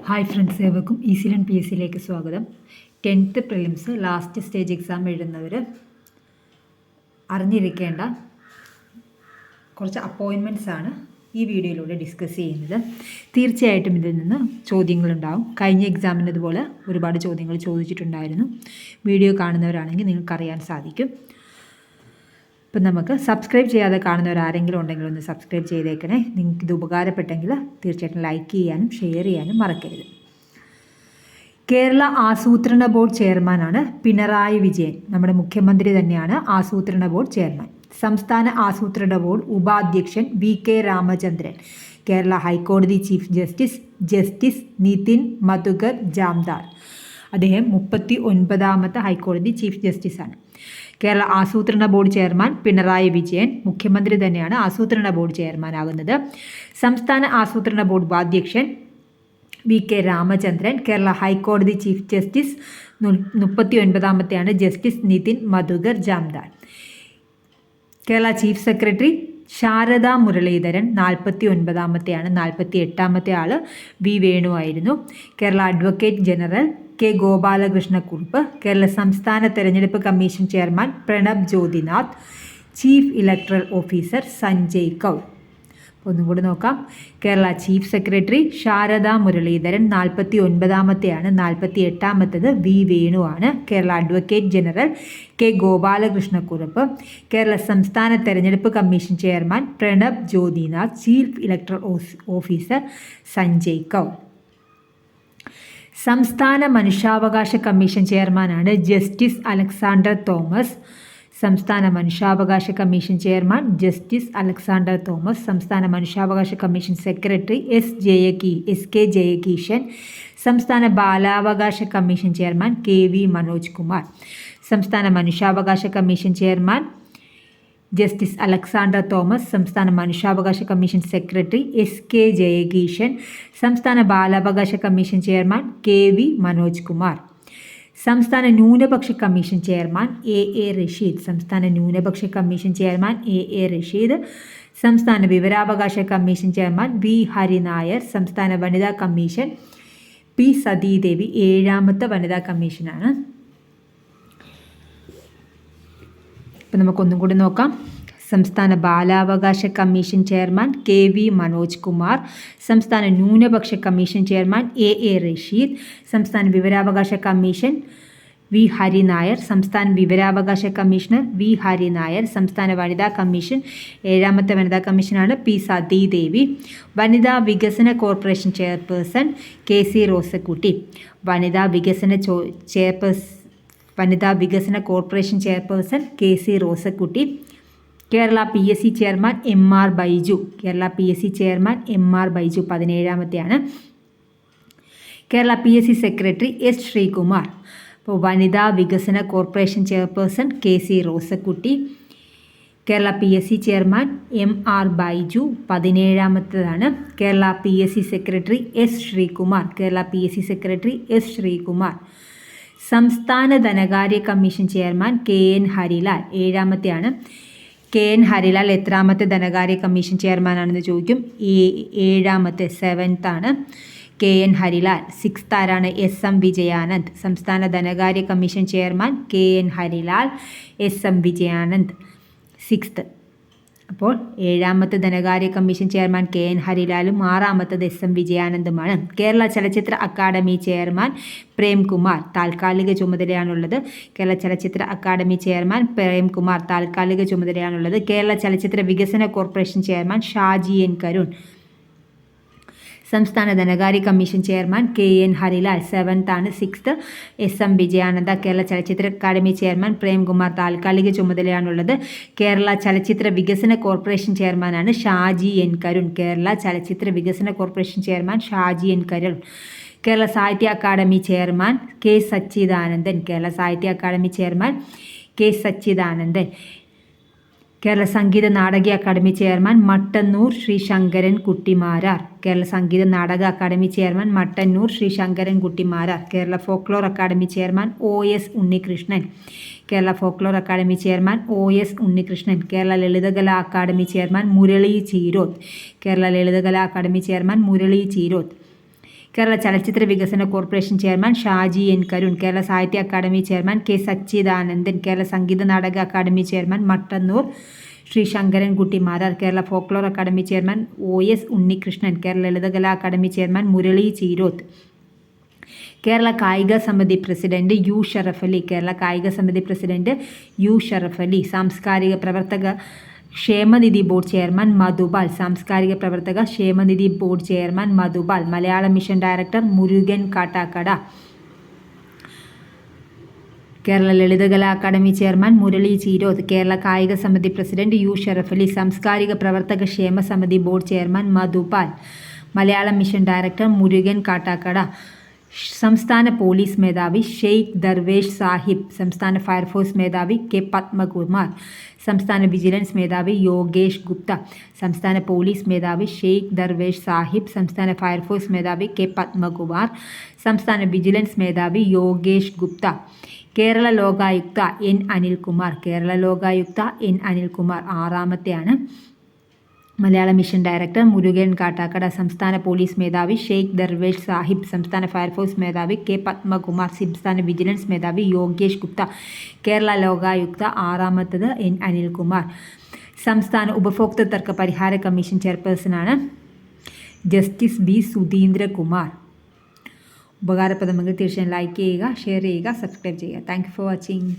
Hi friends, ഏവർക്കും easy learn P S സിയിലേക്ക് സ്വാഗതം. 10th prelims last stage exam എഴുതുന്നവർ അറിഞ്ഞിരിക്കേണ്ട കുറച്ച് അപ്പോയിൻമെൻറ്റ്സ് ആണ് ഈ വീഡിയോയിലൂടെ ഡിസ്കസ് ചെയ്യുന്നത്. തീർച്ചയായിട്ടും ഇതിൽ നിന്ന് ചോദ്യങ്ങളുണ്ടാവും. കഴിഞ്ഞ എക്സാമിന് ഇതുപോലെ ഒരുപാട് ചോദ്യങ്ങൾ ചോദിച്ചിട്ടുണ്ടായിരുന്നു. വീഡിയോ കാണുന്നവരാണെങ്കിൽ നിങ്ങൾക്കറിയാൻ സാധിക്കും. ഇപ്പം നമുക്ക് സബ്സ്ക്രൈബ് ചെയ്യാതെ കാണുന്നവരാരെങ്കിലും ഉണ്ടെങ്കിൽ ഒന്ന് സബ്സ്ക്രൈബ് ചെയ്തേക്കണേ. നിങ്ങൾക്കിത് ഉപകാരപ്പെട്ടെങ്കിൽ തീർച്ചയായിട്ടും ലൈക്ക് ചെയ്യാനും ഷെയർ ചെയ്യാനും മറക്കരുത്. കേരള ആസൂത്രണ ബോർഡ് ചെയർമാനാണ് പിണറായി വിജയൻ. നമ്മുടെ മുഖ്യമന്ത്രി തന്നെയാണ് ആസൂത്രണ ബോർഡ് ചെയർമാൻ. സംസ്ഥാന ആസൂത്രണ ബോർഡ് ഉപാധ്യക്ഷൻ VK Ramachandran. Kerala high court chief justice Nitin Madhukar Jamdar. അദ്ദേഹം 39ാമത്തെ ഹൈക്കോടതി ചീഫ് ജസ്റ്റിസാണ്. കേരള ആസൂത്രണ ബോർഡ് ചെയർമാൻ പിണറായി വിജയൻ. മുഖ്യമന്ത്രി തന്നെയാണ് ആസൂത്രണ ബോർഡ് ചെയർമാനാകുന്നത്. സംസ്ഥാന ആസൂത്രണ ബോർഡ് ഉപാധ്യക്ഷൻ VK Ramachandran. Kerala high court chief justice 39ാമത്തെയാണ് justice Nitin Madhukar Jamdar. Kerala chief secretary Sharada Muraleedharan 49ാമത്തെയാണ്. 48ാമത്തെ ആൾ V വേണു ആയിരുന്നു. Kerala advocate general K Gopalakrishna Kurup. Kerala സംസ്ഥാന തെരഞ്ഞെടുപ്പ് commission chairman Pranab Jyothinath. Chief electoral officer Sanjay Kaul. ഒന്നും കൂടി നോക്കാം. കേരള ചീഫ് സെക്രട്ടറി ശാരദാ മുരളീധരൻ 49ാമത്തെയാണ്. 48ാമത്തേത് V വേണു ആണ്. Kerala advocate general K Gopalakrishna Kurup. Kerala സംസ്ഥാന തെരഞ്ഞെടുപ്പ് commission chairman Pranab Jyothinath. Chief electoral officer Sanjay Kaul. സംസ്ഥാന മനുഷ്യാവകാശ കമ്മീഷൻ ചെയർമാനാണ് ജസ്റ്റിസ് അലക്സാണ്ടർ തോമസ്. സംസ്ഥാന മനുഷ്യാവകാശ commission chairman justice Alexander Thomas. സംസ്ഥാന മനുഷ്യാവകാശ കമ്മീഷൻ സെക്രട്ടറി SK ജയകീഷൻ. സംസ്ഥാന ബാലാവകാശ commission chairman KV Manoj Kumar. സംസ്ഥാന മനുഷ്യാവകാശ commission chairman justice Alexander Thomas. സംസ്ഥാന മനുഷ്യാവകാശ കമ്മീഷൻ സെക്രട്ടറി SK ജയകീഷൻ. സംസ്ഥാന ബാലാവകാശ commission chairman KV Manoj Kumar. സംസ്ഥാന ന്യൂനപക്ഷ കമ്മീഷൻ ചെയർമാൻ AA റഷീദ്. സംസ്ഥാന ന്യൂനപക്ഷ കമ്മീഷൻ ചെയർമാൻ AA റഷീദ്. സംസ്ഥാന വിവരാവകാശ കമ്മീഷൻ ചെയർമാൻ V ഹരിനായർ. സംസ്ഥാന വനിതാ കമ്മീഷൻ P സതീദേവി. 7ാമത്തെ വനിതാ കമ്മീഷനാണ്. ഇപ്പം നമുക്കൊന്നും കൂടി നോക്കാം. സംസ്ഥാന ബാലാവകാശ commission chairman KV Manoj Kumar. സംസ്ഥാന ന്യൂനപക്ഷ കമ്മീഷൻ ചെയർമാൻ AA റഷീദ്. സംസ്ഥാന വിവരാവകാശ കമ്മീഷൻ V ഹരിനായർ. സംസ്ഥാന വിവരാവകാശ കമ്മീഷണർ V ഹരിനായർ. സംസ്ഥാന വനിതാ കമ്മീഷൻ 7ാമത്തെ വനിതാ കമ്മീഷനാണ് P സതീദേവി. വനിതാ വികസന കോർപ്പറേഷൻ ചെയർപേഴ്സൺ KC റോസക്കുട്ടി. വനിതാ വികസന corporation chairperson KC Rosakutty. Kerala PSC chairman MR Baiju. Kerala PSC chairman MR Baiju 17ാമത്തെയാണ്. Kerala PSC secretary S Sreekumar. അപ്പോൾ വനിതാ വികസന corporation chairperson KC Rosakutty. Kerala PSC chairman MR Baiju 17ാമത്തേതാണ്. Kerala PSC secretary S Sreekumar. Kerala PSC secretary S Sreekumar. സംസ്ഥാന ധനകാര്യ കമ്മീഷൻ ചെയർമാൻ KN ഹരിലാൽ. 7ാമത്തെയാണ്. KN ഹരിലാൽ എത്രാമത്തെ ധനകാര്യ കമ്മീഷൻ ചെയർമാനാണെന്ന് ചോദിക്കും. 7ാമത്തെ 7th ആണ് KN ഹരിലാൽ. 6th ആരാണ്? SM വിജയാനന്ദ്. സംസ്ഥാന ധനകാര്യ commission chairman KN Harilal, SM Vijayanand 6th. അപ്പോൾ 7ാമത്തെ ധനകാര്യ കമ്മീഷൻ ചെയർമാൻ KN ഹരിലാലും 6ാമത്തത് SM വിജയാനന്ദുമാണ്. കേരള ചലച്ചിത്ര അക്കാദമി ചെയർമാൻ പ്രേംകുമാർ. താൽക്കാലിക ചുമതലയാണുള്ളത്. കേരള ചലച്ചിത്ര അക്കാദമി ചെയർമാൻ പ്രേംകുമാർ താൽക്കാലിക ചുമതലയാണുള്ളത്. കേരള ചലച്ചിത്ര വികസന corporation chairman Shaji N Karun. സംസ്ഥാന ധനകാര്യ commission chairman KN Harilal 7th ആണ്. 6th SM Vijayananda. കേരള ചലച്ചിത്ര അക്കാദമി ചെയർമാൻ പ്രേംകുമാർ താൽക്കാലിക ചുമതലയാണുള്ളത്. കേരള ചലച്ചിത്ര വികസന കോർപ്പറേഷൻ ചെയർമാനാണ് ഷാജി N കരുൺ. കേരള ചലച്ചിത്ര വികസന corporation chairman Shaji N Karun. Kerala സാഹിത്യ academy chairman K Sachidanandan. Kerala സാഹിത്യ academy chairman K Sachidanandan. Kerala സംഗീത നാടക അക്കാദമി ചെയർമാൻ മട്ടന്നൂർ ശ്രീ ശങ്കരൻ കുട്ടിമാരാർ. കേരള സംഗീത നാടക academy chairman Mattannur Sri Sankaran Kutty Marar. Kerala folklore academy chairman OS Unnikrishnan. Kerala folklore academy chairman OS Unnikrishnan. Kerala ലളിതകലാ അക്കാദമി ചെയർമാൻ മുരളി ചീരോത്ത്. കേരള ലളിതകലാ അക്കാദമി ചെയർമാൻ മുരളി ചീരോത്ത്. കേരള ചലച്ചിത്ര വികസന corporation chairman Shaji N Karun. Kerala സാഹിത്യ academy chairman K Sachidanandan. Kerala സംഗീത നാടക academy chairman Mattannur Sri Sankarankutty Marar. Kerala folklore academy chairman OS Unnikrishnan. Kerala ലളിതകലാ അക്കാദമി ചെയർമാൻ മുരളി ചീരോത്ത്. കേരള കായിക സമിതി പ്രസിഡന്റ് U ഷറഫലി. കേരള കായിക സമിതി പ്രസിഡന്റ് U ഷറഫലി. സാംസ്കാരിക പ്രവർത്തക ക്ഷേമനിധി ബോർഡ് ചെയർമാൻ മധുപാൽ. സാംസ്കാരിക പ്രവർത്തക ക്ഷേമനിധി board chairman Madhupal. Malayala mission director Murukan Kattakada. Kerala ലളിതകലാ അക്കാദമി ചെയർമാൻ മുരളി ചീരോത്ത്. കേരള കായിക സമിതി പ്രസിഡന്റ് U ഷറഫലി. സാംസ്കാരിക പ്രവർത്തക ക്ഷേമ സമിതി board chairman Madhupal. Malayala mission director Murukan Kattakada. സംസ്ഥാന പോലീസ് മേധാവി ഷെയ്ഖ് ദർവേഷ് സാഹിബ്. സംസ്ഥാന ഫയർഫോഴ്സ് മേധാവി K പത്മകുമാർ. സംസ്ഥാന വിജിലൻസ് മേധാവി യോഗേഷ് ഗുപ്ത. സംസ്ഥാന പോലീസ് മേധാവി ഷെയ്ഖ് ദർവേഷ് സാഹിബ്. സംസ്ഥാന ഫയർഫോഴ്സ് മേധാവി K പത്മകുമാർ. സംസ്ഥാന വിജിലൻസ് മേധാവി യോഗേഷ് ഗുപ്ത. കേരള ലോകായുക്ത N അനിൽകുമാർ. കേരള ലോകായുക്ത N അനിൽകുമാർ 6-മത്തെയാണ്. മലയാള മിഷൻ ഡയറക്ടർ മുരുകൻ കാട്ടാക്കട. സംസ്ഥാന പോലീസ് മേധാവി ഷെയ്ഖ് ദർവേഷ് സാഹിബ്. സംസ്ഥാന ഫയർഫോഴ്സ് മേധാവി K പത്മകുമാർ. സംസ്ഥാന വിജിലൻസ് മേധാവി യോഗേഷ് ഗുപ്ത. കേരള ലോകായുക്ത 6-മത്തത് N അനിൽകുമാർ. സംസ്ഥാന ഉപഭോക്തൃ തർക്ക പരിഹാര കമ്മീഷൻ ചെയർപേഴ്സണാണ് ജസ്റ്റിസ് B സുധീന്ദ്രകുമാർ. ഉപകാരപ്രദമെങ്കിൽ തീർച്ചയായും ലൈക്ക് ചെയ്യുക, ഷെയർ ചെയ്യുക, സബ്സ്ക്രൈബ് ചെയ്യുക. Thank you for watching.